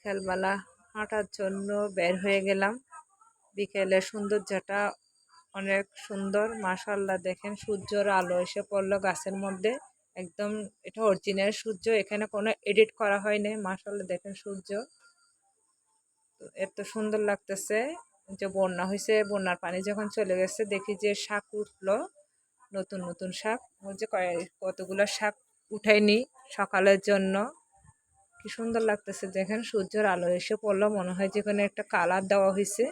বিকেলবেলা হাঁটার জন্য বের হয়ে গেলাম। বিকেলের সৌন্দর্যটা অনেক সুন্দর, মাশাআল্লাহ। দেখেন সূর্যের আলো এসে পড়লো গাছের মধ্যে, একদম এটা অরিজিনাল সূর্য, এখানে কোনো এডিট করা হয়নি। মাশাআল্লাহ দেখেন সূর্য এত সুন্দর লাগতেছে। যে বন্যা হয়েছে, বন্যার পানি যখন চলে গেছে দেখি যে শাক উঠলো, নতুন নতুন শাক। ওই যে কতগুলো শাক উঠাইনি সকালের জন্য। কি সুন্দর লাগতেছে দেখেন, সূর্যের আলো এসে পড়লো, মনে হয় যেখানে একটা কালার দেওয়া হয়েছে।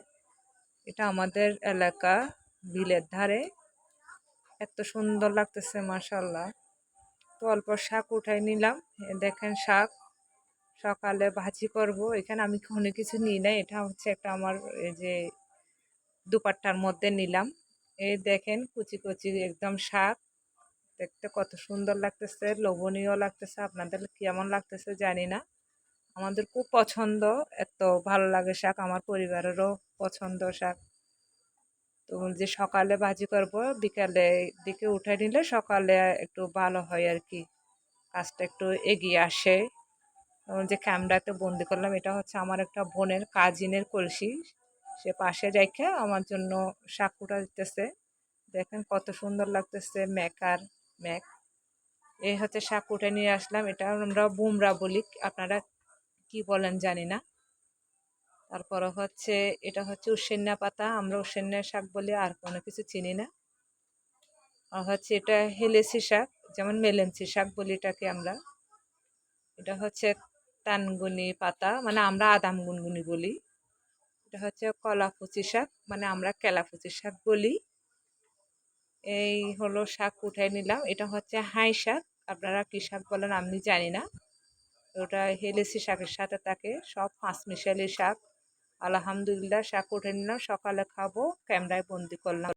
এটা আমাদের এলাকা, বিলের ধারে। এত সুন্দর লাগতেছে মাশাআল্লাহ। তো অল্প শাক উঠাই নিলাম। দেখেন শাক সকালে ভাজি করব। এখানে আমি কোনো কিছু নিই নাই, এটা হচ্ছে একটা আমার এই যে দুপাট্টার মধ্যে নিলাম। এই দেখেন কুচি কুচি একদম শাক, দেখতে কত সুন্দর লাগতেছে, লোভনীয় লাগতেছে। আপনাদের কেমন লাগতেছে জানি না, আমাদের খুব পছন্দ। এত ভালো লাগে শাক, আমার পরিবারেরও পছন্দ শাক। তো যে সকালে ভাজি করব, বিকালে দিকে উঠে নিলে সকালে একটু ভালো হয় আর কি, কাজটা একটু এগিয়ে আসে। যে ক্যামেরাতে বন্দি করলাম, এটা হচ্ছে আমার একটা বোনের কাজিনের কলসি, সে পাশে রেখে আমার জন্য শাক কুটা দিতেছে। দেখেন কত সুন্দর লাগতেছে, মেকার মেক। এই হচ্ছে শাক কুটে নিয়ে আসলাম, এটা আমরা বুমরা বলি, আপনারা কি বলেন জানি না। তারপরে হচ্ছে এটা হচ্ছে উসেন্না পাতা, আমরা উসেন্না শাক বলি, আর কোনো কিছু চিনি না। আর হচ্ছে এটা হেলেসি শাক, যেমন মেলেঞ্চি শাক বলি এটাকে আমরা। এটা হচ্ছে তানগুনি পাতা, মানে আমরা আদাম গুনগুনি বলি। এটা হচ্ছে কলাকুচি শাক, মানে আমরা কেলাকুচি শাক বলি। এই হলো শাক উঠাই নিলাম। এটা হচ্ছে হাই শাক, আপনারা কি শাক বলেন আমি জানি না। ওটা হেলেসি শাকের সাথে থাকে, সব পাঁচমিশালি শাক। আলহামদুলিল্লাহ শাক উঠে নিলাম, সকালে খাবো, ক্যামেরায় বন্দি করলাম।